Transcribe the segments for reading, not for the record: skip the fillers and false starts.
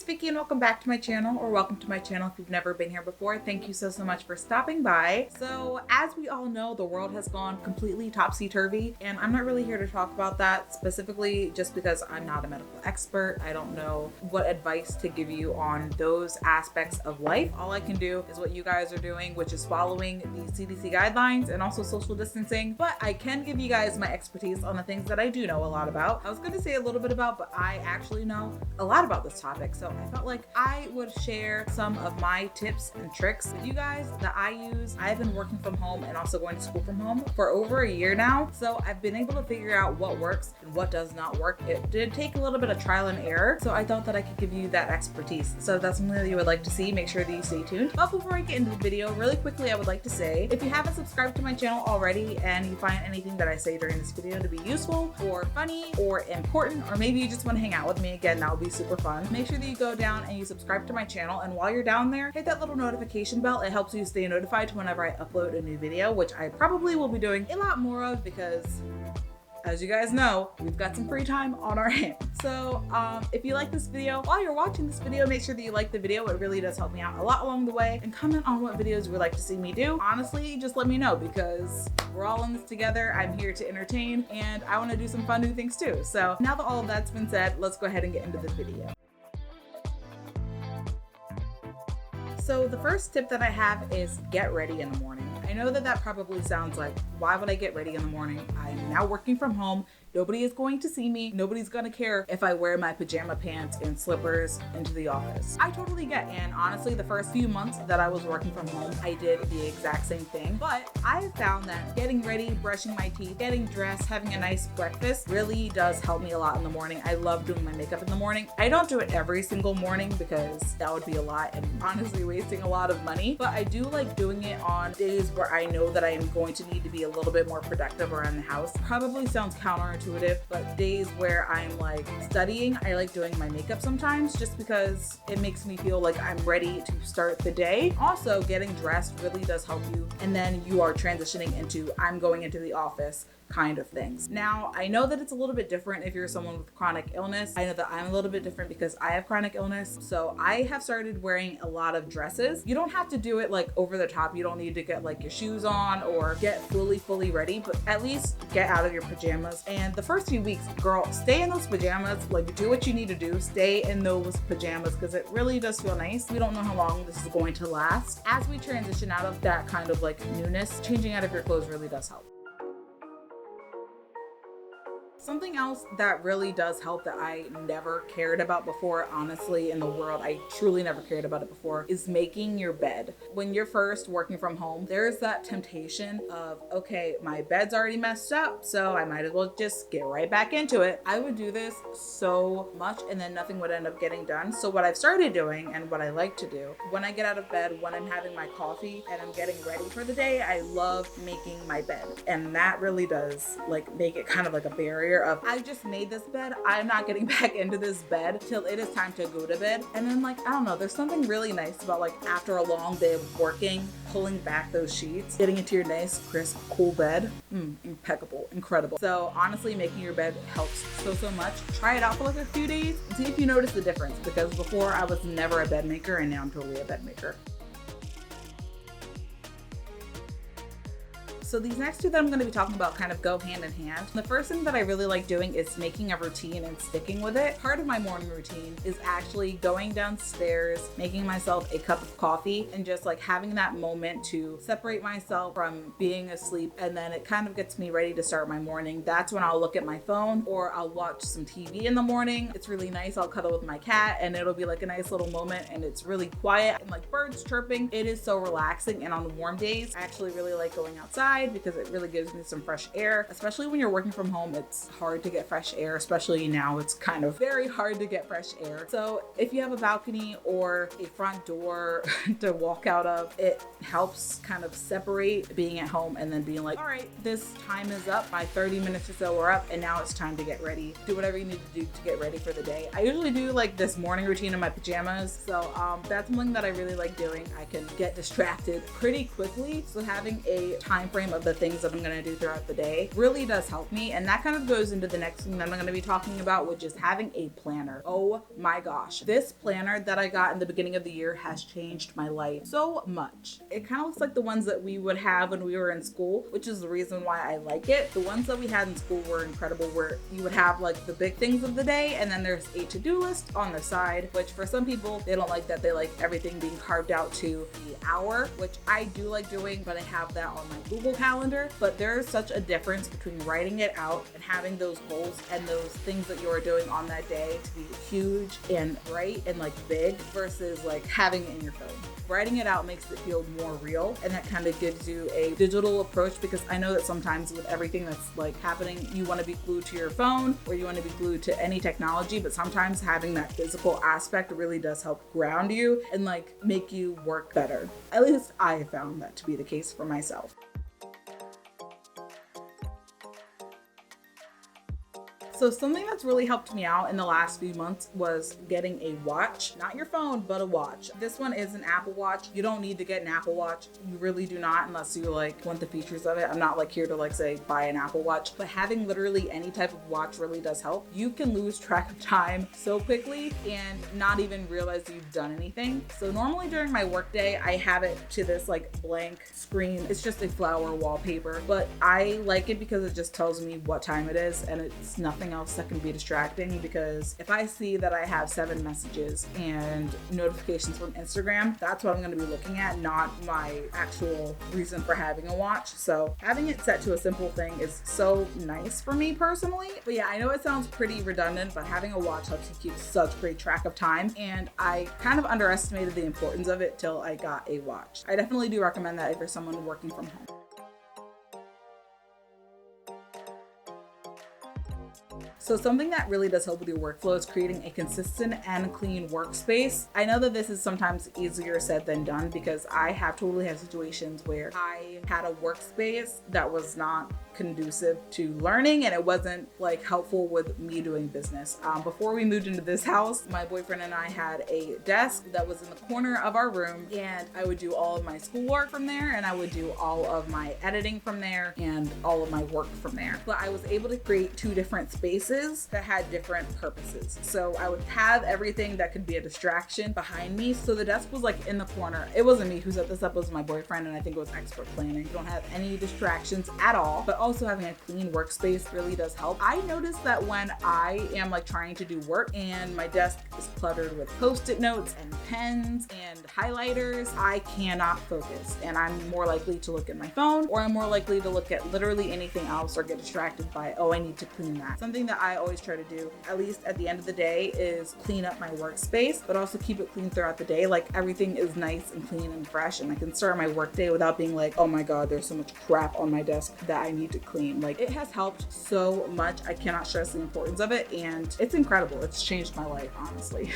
it's Vicky and welcome back to my channel, or welcome to my channel if you've never been here before. Thank you so much for stopping by. So as we all know, the world has gone completely topsy-turvy, and I'm not really here to talk about that specifically just because I'm not a medical expert. I don't know what advice to give you on those aspects of life. All I can do is what you guys are doing, which is following the CDC guidelines and also social distancing. But I can give you guys my expertise on the things that I do know a lot about. I was going to say a little bit about, but I actually know a lot about this topic. So I felt like I would share some of my tips and tricks with you guys that I use. I've been working from home and also going to school from home for over a year now. So I've been able to figure out what works and what does not work. It did take a little bit of trial and error. So I thought that I could give you that expertise. So if that's something that you would like to see, make sure that you stay tuned. But before I get into the video, really quickly, I would like to say, if you haven't subscribed to my channel already and you find anything that I say during this video to be useful or funny or important, or maybe you just want to hang out with me again, that would be super fun. Make sure that you go down and you subscribe to my channel, and while you're down there, hit that little notification bell. It helps you stay notified whenever I upload a new video, which I probably will be doing a lot more of because, as you guys know, we've got some free time on our hands. So if you like this video, while you're watching this video, make sure that you like the video. It really does help me out a lot along the way, and comment on what videos you would like to see me do. Honestly, just let me know because we're all in this together. I'm here to entertain and I want to do some fun new things too. So now that all of that's been said, let's go ahead and get into the video. So the first tip that I have is get ready in the morning. I know that that probably sounds like, why would I get ready in the morning? I'm now working from home. Nobody is going to see me. Nobody's gonna care if I wear my pajama pants and slippers into the office. I totally get, and honestly, the first few months that I was working from home, I did the exact same thing. But I found that getting ready, brushing my teeth, getting dressed, having a nice breakfast really does help me a lot in the morning. I love doing my makeup in the morning. I don't do it every single morning because that would be a lot and honestly wasting a lot of money. But I do like doing it on days where I know that I am going to need to be a little bit more productive around the house. Probably sounds counterintuitive, but days where I'm like studying, I like doing my makeup sometimes just because it makes me feel like I'm ready to start the day. Also, getting dressed really does help you, and then you are transitioning into I'm going into the office kind of things. Now, I know that it's a little bit different if you're someone with chronic illness. I know that I'm a little bit different because I have chronic illness. So I have started wearing a lot of dresses. You don't have to do it like over the top. You don't need to get like your shoes on or get fully ready, but at least get out of your pajamas. And the first few weeks, girl, stay in those pajamas, like do what you need to do. Stay in those pajamas because it really does feel nice. We don't know how long this is going to last. As we transition out of that kind of like newness, changing out of your clothes really does help. Something else that really does help that I never cared about before, honestly, in the world, I truly never cared about it before, is making your bed. When you're first working from home, there's that temptation of, okay, my bed's already messed up, so I might as well just get right back into it. I would do this so much and then nothing would end up getting done. So what I've started doing and what I like to do, when I get out of bed, when I'm having my coffee and I'm getting ready for the day, I love making my bed. And that really does like make it kind of like a barrier of I just made this bed, I'm not getting back into this bed till it is time to go to bed. And then like, I don't know, there's something really nice about like after a long day of working, pulling back those sheets, getting into your nice, crisp, cool bed. Impeccable, incredible. So honestly, making your bed helps so much. Try it out for like a few days and see if you notice the difference, because before I was never a bed maker and now I'm totally a bed maker. So these next two that I'm going to be talking about kind of go hand in hand. The first thing that I really like doing is making a routine and sticking with it. Part of my morning routine is actually going downstairs, making myself a cup of coffee, and just like having that moment to separate myself from being asleep. And then it kind of gets me ready to start my morning. That's when I'll look at my phone or I'll watch some TV in the morning. It's really nice. I'll cuddle with my cat and it'll be like a nice little moment, and it's really quiet and like birds chirping. It is so relaxing. And on the warm days, I actually really like going outside because it really gives me some fresh air. Especially when you're working from home, it's hard to get fresh air, especially now it's kind of very hard to get fresh air. So if you have a balcony or a front door to walk out of, it helps kind of separate being at home and then being like, all right, this time is up, my 30 minutes or so are up, and now it's time to get ready. Do whatever you need to do to get ready for the day. I usually do like this morning routine in my pajamas, so that's something that I really like doing. I can get distracted pretty quickly, so having a time frame some of the things that I'm going to do throughout the day really does help me. And that kind of goes into the next thing that I'm going to be talking about, which is having a planner. Oh my gosh. This planner that I got in the beginning of the year has changed my life so much. It kind of looks like the ones that we would have when we were in school, which is the reason why I like it. The ones that we had in school were incredible, where you would have like the big things of the day, and then there's a to-do list on the side, which for some people, they don't like that. They like everything being carved out to the hour, which I do like doing, but I have that on my Google Calendar. But there's such a difference between writing it out and having those goals and those things that you're doing on that day to be huge and bright and like big versus like having it in your phone. Writing it out makes it feel more real, and that kind of gives you a digital approach, because I know that sometimes with everything that's like happening, you want to be glued to your phone or you want to be glued to any technology, but sometimes having that physical aspect really does help ground you and like make you work better. At least I have found that to be the case for myself. So something that's really helped me out in the last few months was getting a watch. Not your phone, but a watch. This one is an Apple Watch. You don't need to get an Apple Watch. You really do not, unless you like want the features of it. I'm not like here to like say buy an Apple Watch, but having literally any type of watch really does help. You can lose track of time so quickly and not even realize you've done anything. So normally during my workday, I have it to this like blank screen. It's just a flower wallpaper, but I like it because it just tells me what time it is, and it's nothing else that can be distracting, because if I see that I have 7 messages and notifications from Instagram, that's what I'm going to be looking at, not my actual reason for having a watch. So having it set to a simple thing is so nice for me personally. But yeah, I know it sounds pretty redundant, but having a watch helps you keep such great track of time, and I kind of underestimated the importance of it till I got a watch. I definitely do recommend that if you're someone working from home. So something that really does help with your workflow is creating a consistent and clean workspace. I know that this is sometimes easier said than done, because I have totally had situations where I had a workspace that was not conducive to learning, and it wasn't like helpful with me doing business. Before we moved into this house, my boyfriend and I had a desk that was in the corner of our room, and I would do all of my schoolwork from there, and I would do all of my editing from there, and all of my work from there. But I was able to create 2 different spaces that had different purposes. So I would have everything that could be a distraction behind me. So the desk was like in the corner. It wasn't me who set this up, it was my boyfriend, and I think it was expert planning. You don't have any distractions at all, but also having a clean workspace really does help. I noticed that when I am like trying to do work and my desk is cluttered with post-it notes and pens and highlighters, I cannot focus, and I'm more likely to look at my phone, or I'm more likely to look at literally anything else or get distracted by, oh, I need to clean that. Something that I always try to do, at least at the end of the day, is clean up my workspace, but also keep it clean throughout the day. Like everything is nice and clean and fresh, and I can start my workday without being like, oh my God, there's so much crap on my desk that I need to clean. Like, it has helped so much. I cannot stress the importance of it, and it's incredible. It's changed my life, honestly.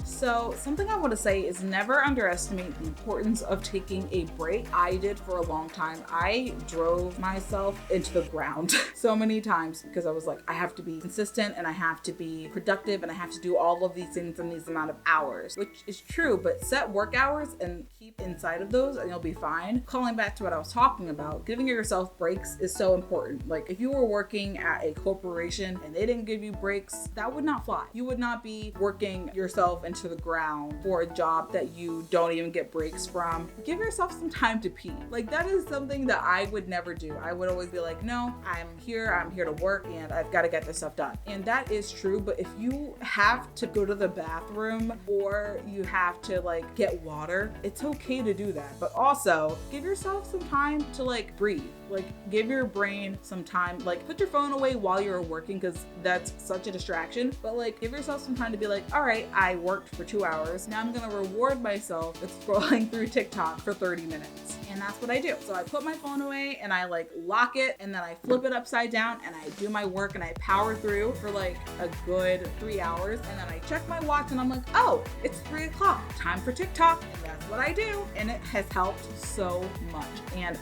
So something I want to say is never underestimate the importance of taking a break. I did for a long time. I drove myself into the ground so many times, because I was like, I have to be consistent and I have to be productive and I have to do all of these things in these amount of hours, which is true, but set work hours and keep inside of those and you'll be fine. Calling back to what I was talking about, giving yourself breaks is so important. Like if you were working at a corporation and they didn't give you breaks, that would not fly. You would not be working yourself into the ground for a job that you don't even get breaks from. Give yourself some time to pee. Like that is something that I would never do. I would always be like, no, I'm here to work and I've got to get this stuff done. And that is true, but if you have to go to the bathroom or you have to like get water, it's okay to do that. But also give yourself some time to like breathe. Like give your brain some time, like put your phone away while you're working, because that's such a distraction, but like give yourself some time to be like, all right, I worked for 2 hours. Now I'm going to reward myself with scrolling through TikTok for 30 minutes. And that's what I do. So I put my phone away and I like lock it, and then I flip it upside down and I do my work and I power through for like a good 3 hours. And then I check my watch and I'm like, oh, it's 3 o'clock, time for TikTok. And that's what I do. And it has helped so much. And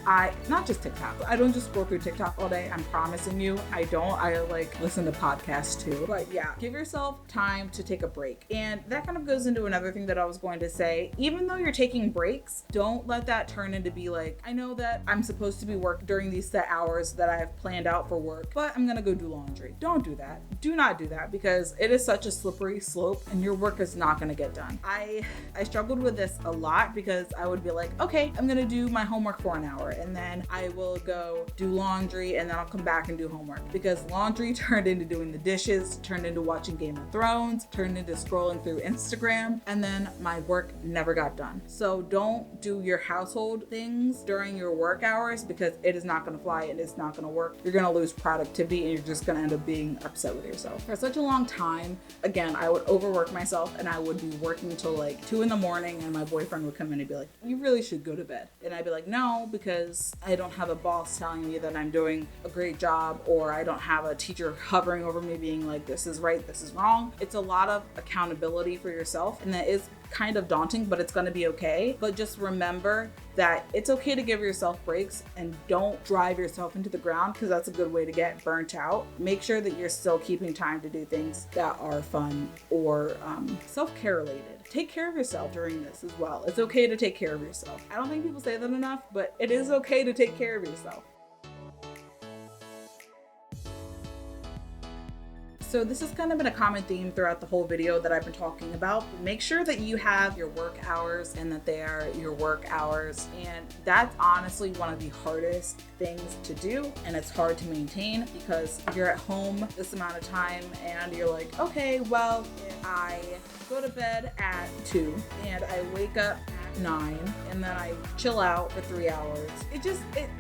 not just TikTok, I don't just scroll through TikTok all day. I'm promising you, I don't. I like listen to podcasts too. But yeah, give yourself time to take a break. And that kind of goes into another thing that I was going to say. Even though you're taking breaks, don't let that turn into be like, I know that I'm supposed to be working during these set hours that I've planned out for work, but I'm gonna go do laundry. Don't do that. Do not do that, because it is such a slippery slope and your work is not gonna get done. I struggled with this a lot because I would be like, okay, I'm gonna do my homework for an hour, and then I will go do laundry, and then I'll come back and do homework, because laundry turned into doing the dishes, turned into watching Game of Thrones, turned into scrolling through Instagram, and then my work never got done. So don't do your household things during your work hours, because it is not gonna fly and it's not gonna work. You're gonna lose productivity and you're just gonna end up being upset with yourself. For such a long time, again, I would overwork myself and I would be working until like 2 a.m, and my boyfriend would come in and be like, you really should go to bed. And I'd be like, no, because I don't have a boss telling me that I'm doing a great job, or I don't have a teacher hovering over me being like, this is right, this is wrong. It's a lot of accountability for yourself, and that is kind of daunting, but it's going to be okay. But just remember that it's okay to give yourself breaks, and don't drive yourself into the ground, because that's a good way to get burnt out. Make sure that you're still keeping time to do things that are fun or self-care related. Take care of yourself during this as well. It's okay to take care of yourself. I don't think people say that enough, but it is okay to take care of yourself. So this has kind of been a common theme throughout the whole video that I've been talking about. Make sure that you have your work hours and that they are your work hours. And that's honestly one of the hardest things to do. And it's hard to maintain because you're at home this amount of time and you're like, okay, well, I go to bed at 2 and I wake up at 9 and then I chill out for 3 hours.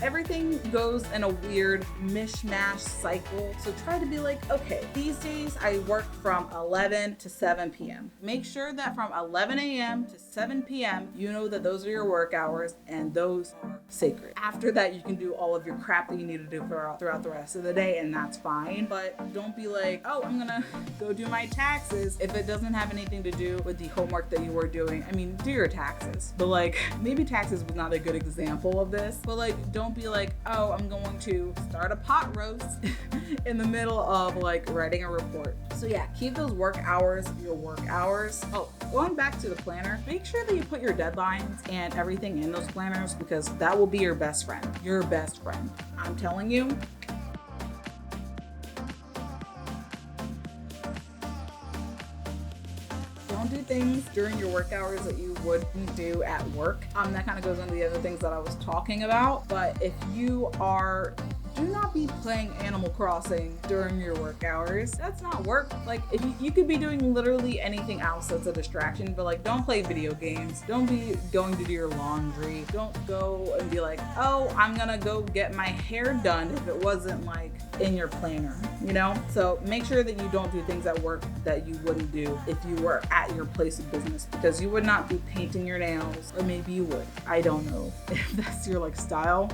Everything goes in a weird mishmash cycle. So try to be like, okay, these days I work from 11 to 7 p.m. Make sure that from 11 a.m. to 7 p.m. you know that those are your work hours and those are sacred. After that, you can do all of your crap that you need to do throughout the rest of the day, and that's fine. But don't be like, oh, I'm gonna go do my taxes if it doesn't have anything to do with the homework that you were doing. I mean, do your taxes, but like maybe taxes was not a good example of this, but like don't be like, oh, I'm going to start a pot roast in the middle of like writing a report. So yeah, keep those work hours your work hours. Oh, going back to the planner, make sure that you put your deadlines and everything in those planners, because that will be your best friend. Your best friend. I'm telling you. Don't do things during your work hours that you wouldn't do at work. That kind of goes into the other things that I was talking about. But if you are, do not be playing Animal Crossing during your work hours. That's not work. Like, if you could be doing literally anything else that's a distraction, but like, don't play video games. Don't be going to do your laundry. Don't go and be like, oh, I'm gonna go get my hair done, if it wasn't like in your planner, you know? So make sure that you don't do things at work that you wouldn't do if you were at your place of business, because you would not be painting your nails, or maybe you would. I don't know if that's your like style.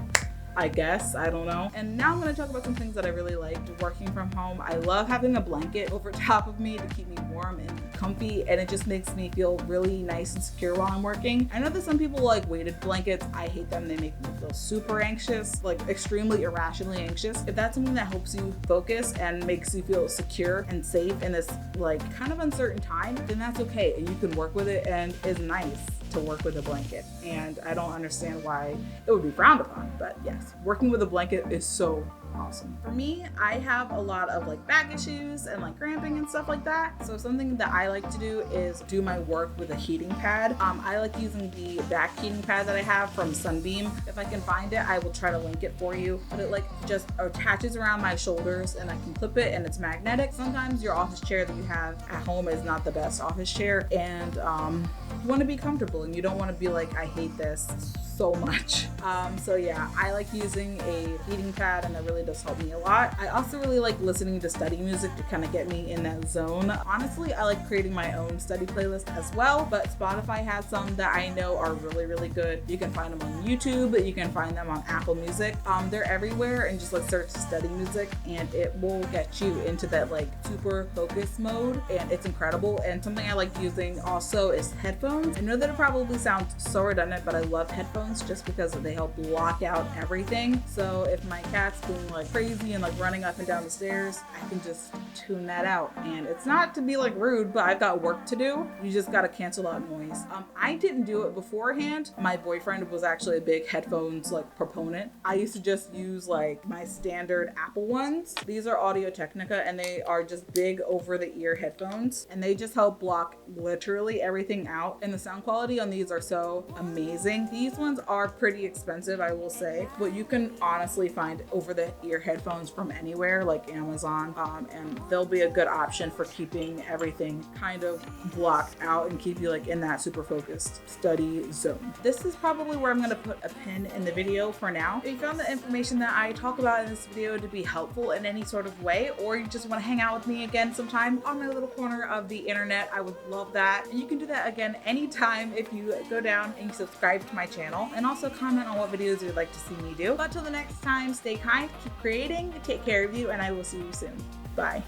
I guess, I don't know. And now I'm going to talk about some things that I really liked working from home. I love having a blanket over top of me to keep me warm and comfy, and it just makes me feel really nice and secure while I'm working. I know that some people like weighted blankets. I hate them. They make me feel super anxious, like extremely irrationally anxious. If that's something that helps you focus and makes you feel secure and safe in this like kind of uncertain time, then that's okay, and you can work with it, and it's nice to work with a blanket. And I don't understand why it would be frowned upon, but yes, working with a blanket is so awesome. For me, I have a lot of like back issues and like cramping and stuff like that. So something that I like to do is do my work with a heating pad. I like using the back heating pad that I have from Sunbeam. If I can find it, I will try to link it for you. But it like just attaches around my shoulders and I can clip it, and it's magnetic. Sometimes your office chair that you have at home is not the best office chair, and you want to be comfortable and you don't want to be like, I hate this so much. So yeah, I like using a heating pad, and I really really does help me a lot. I also really like listening to study music to kind of get me in that zone. Honestly, I like creating my own study playlist as well, but Spotify has some that I know are really, really good. You can find them on YouTube, you can find them on Apple Music. They're everywhere, and just like search study music and it will get you into that like super focus mode, and it's incredible. And something I like using also is headphones. I know that it probably sounds so redundant, but I love headphones just because they help block out everything. So if my cat's being like crazy and like running up and down the stairs, I can just tune that out. And it's not to be like rude, but I've got work to do. You just got to cancel out noise. I didn't do it beforehand. My boyfriend was actually a big headphones like proponent. I used to just use like my standard Apple ones. These are Audio Technica, and they are just big over the ear headphones, and they just help block literally everything out. And the sound quality on these are so amazing. These ones are pretty expensive, I will say, but you can honestly find over the ear headphones from anywhere like Amazon, and they'll be a good option for keeping everything kind of blocked out and keep you like in that super focused study zone. This is probably where I'm going to put a pin in the video for now. If you found the information that I talk about in this video to be helpful in any sort of way, or you just want to hang out with me again sometime on my little corner of the internet, I would love that. And you can do that again anytime if you go down and you subscribe to my channel, and also comment on what videos you'd like to see me do. But till the next time, stay kind, keep creating, take care of you, and I will see you soon. Bye.